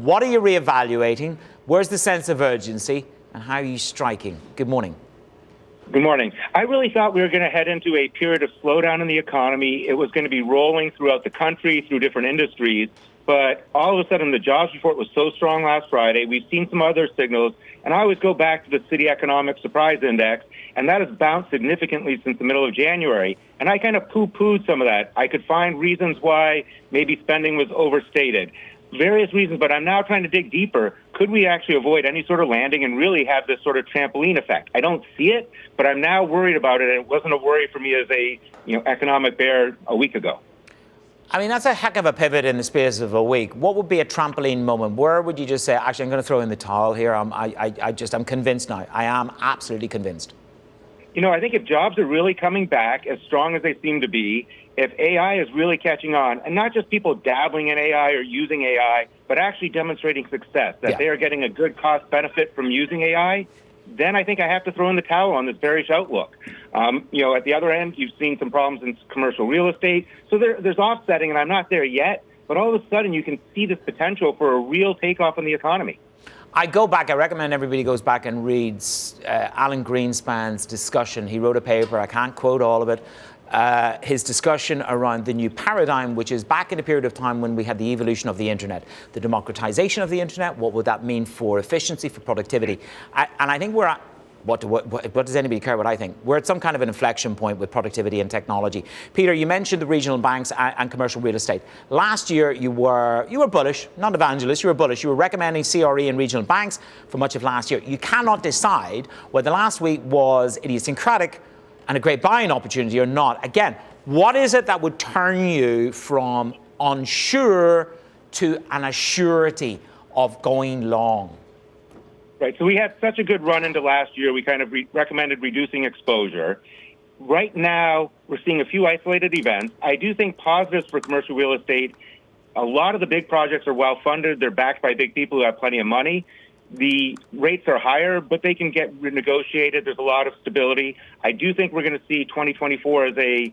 What are you reevaluating? Where's the sense of urgency? And how are you striking? Good morning. Good morning. I really thought we were going to head into a period of slowdown in the economy. It was going to be rolling throughout the country, through different industries. But all of a sudden, the jobs report was so strong last Friday. We've seen some other signals. And I always go back to the City Economic Surprise Index, and that has bounced significantly since the middle of January. And I kind of poo-pooed some of that. I could find reasons why maybe spending was overstated. Various reasons, but I'm now trying to dig deeper. Could we actually avoid any sort of landing and really have this sort of trampoline effect? I don't see it, but I'm now worried about it, and it wasn't a worry for me as a economic bear a week ago. I mean, that's a heck of a pivot in the space of a week. What would be a trampoline moment? Where would you just say, actually, I'm going to throw in the towel here. I'm convinced now. I am absolutely convinced. I think if jobs are really coming back as strong as they seem to be, if AI is really catching on, and not just people dabbling in AI or using AI, but actually demonstrating success, that they are getting a good cost benefit from using AI, then I think I have to throw in the towel on this bearish outlook. At the other end, you've seen some problems in commercial real estate. So there's offsetting, and I'm not there yet. But all of a sudden, you can see this potential for a real takeoff in the economy. I recommend everybody goes back and reads Alan Greenspan's discussion. He wrote a paper, I can't quote all of it, his discussion around the new paradigm, which is back in a period of time when we had the evolution of the internet, the democratization of the internet. What would that mean for efficiency, for productivity? And I think we're at, what does anybody care what I think? We're at some kind of an inflection point with productivity and technology. Peter, you mentioned the regional banks and commercial real estate. Last year, you were bullish, not evangelist, you were bullish. You were recommending CRE and regional banks for much of last year. You cannot decide whether last week was idiosyncratic and a great buying opportunity or not. Again, what is it that would turn you from unsure to an assurity of going long? Right. So we had such a good run into last year. We kind of recommended reducing exposure. Right now, we're seeing a few isolated events. I do think positives for commercial real estate. A lot of the big projects are well funded. They're backed by big people who have plenty of money. The rates are higher, but they can get renegotiated. There's a lot of stability. I do think we're going to see 2024 as a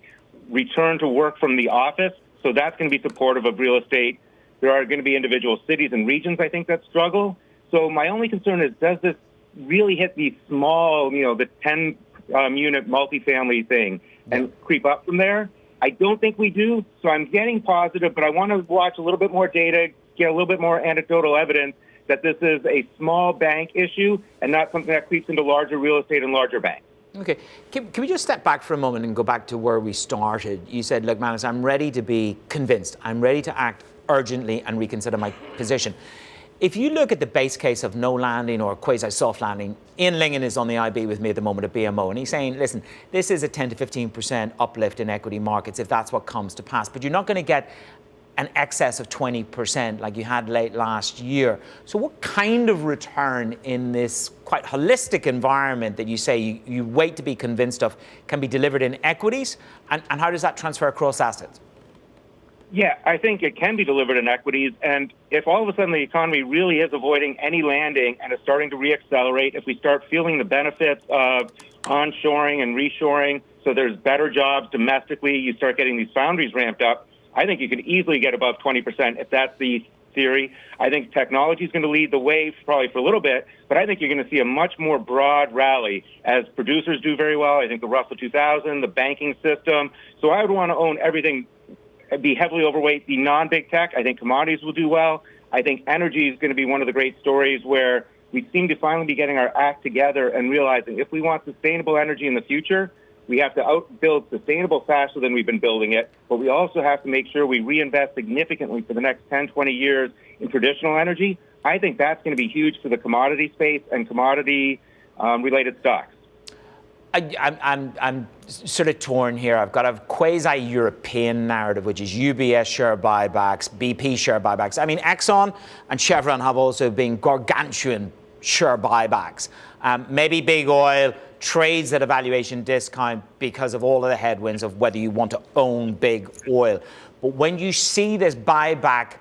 return to work from the office. So that's going to be supportive of real estate. There are going to be individual cities and regions, I think, that struggle. So my only concern is, does this really hit the small, the 10-unit multifamily thing and creep up from there? I don't think we do. So I'm getting positive, but I want to watch a little bit more data, get a little bit more anecdotal evidence that this is a small bank issue and not something that creeps into larger real estate and larger banks. Okay. Can we just step back for a moment and go back to where we started? You said, look, Manus, I'm ready to be convinced. I'm ready to act urgently and reconsider my position. If you look at the base case of no landing or quasi-soft landing, Ian Lingen is on the IB with me at the moment at BMO, and he's saying, listen, this is a 10 to 15% uplift in equity markets if that's what comes to pass. But you're not going to get an excess of 20% like you had late last year. So what kind of return in this quite holistic environment that you say you wait to be convinced of can be delivered in equities? And how does that transfer across assets? Yeah, I think it can be delivered in equities. And if all of a sudden the economy really is avoiding any landing and is starting to reaccelerate, if we start feeling the benefits of onshoring and reshoring, so there's better jobs domestically, you start getting these foundries ramped up, I think you can easily get above 20% if that's the theory. I think technology is going to lead the way probably for a little bit, but I think you're going to see a much more broad rally as producers do very well. I think the Russell 2000, the banking system. So I would want to own everything, be heavily overweight the non-big tech. I think commodities will do well. I think energy is going to be one of the great stories where we seem to finally be getting our act together and realizing if we want sustainable energy in the future, we have to outbuild sustainable faster than we've been building it, but we also have to make sure we reinvest significantly for the next 10, 20 years in traditional energy. I think that's going to be huge for the commodity space and commodity-related stocks. I'm sort of torn here. I've got a quasi-European narrative, which is UBS share buybacks, BP share buybacks. I mean, Exxon and Chevron have also been gargantuan share buybacks. Maybe big oil trades at a valuation discount because of all of the headwinds of whether you want to own big oil. But when you see this buyback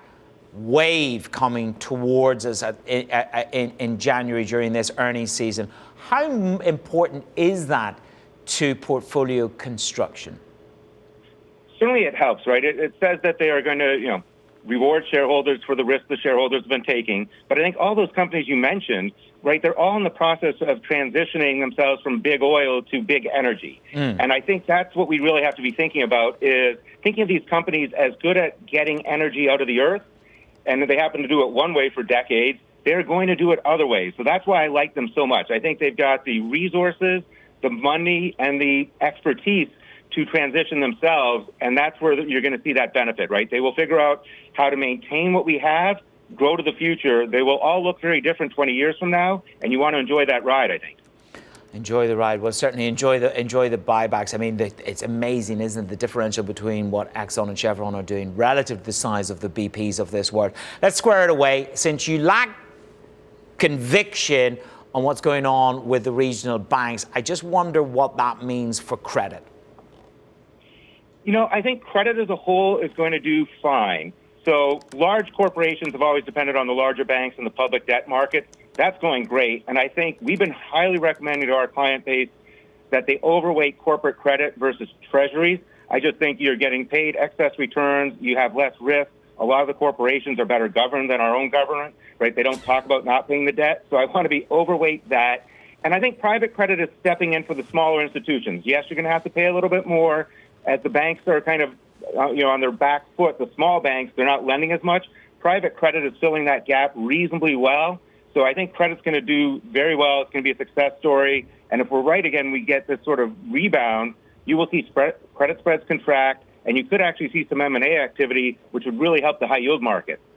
wave coming towards us in January during this earnings season, how important is that to portfolio construction? Certainly it helps, right? It says that they are going to, reward shareholders for the risk the shareholders have been taking. But I think all those companies you mentioned, right, they're all in the process of transitioning themselves from big oil to big energy. And I think that's what we really have to be thinking about, is thinking of these companies as good at getting energy out of the earth. And if they happen to do it one way for decades, they're going to do it other ways. So that's why I like them so much. I think they've got the resources, the money, and the expertise to transition themselves, and that's where you're going to see that benefit, right? They will figure out how to maintain what we have, grow to the future. They will all look very different 20 years from now, and you want to enjoy that ride, I think. Enjoy the ride. Well, certainly enjoy the buybacks. I mean, it's amazing, isn't it, the differential between what Exxon and Chevron are doing relative to the size of the BPs of this world. Let's square it away. Since you lack conviction on what's going on with the regional banks, I just wonder what that means for credit. You know, I think credit as a whole is going to do fine. So large corporations have always depended on the larger banks and the public debt market. That's going great. And I think we've been highly recommending to our client base that they overweight corporate credit versus treasuries. I just think you're getting paid excess returns. You have less risk. A lot of the corporations are better governed than our own government, right? They don't talk about not paying the debt. So I want to be overweight that. And I think private credit is stepping in for the smaller institutions. Yes, you're going to have to pay a little bit more as the banks are kind of, on their back foot. The small banks, they're not lending as much. Private credit is filling that gap reasonably well. So I think credit's going to do very well. It's going to be a success story. And if we're right again, we get this sort of rebound, you will see credit spreads contract, and you could actually see some M&A activity, which would really help the high yield market.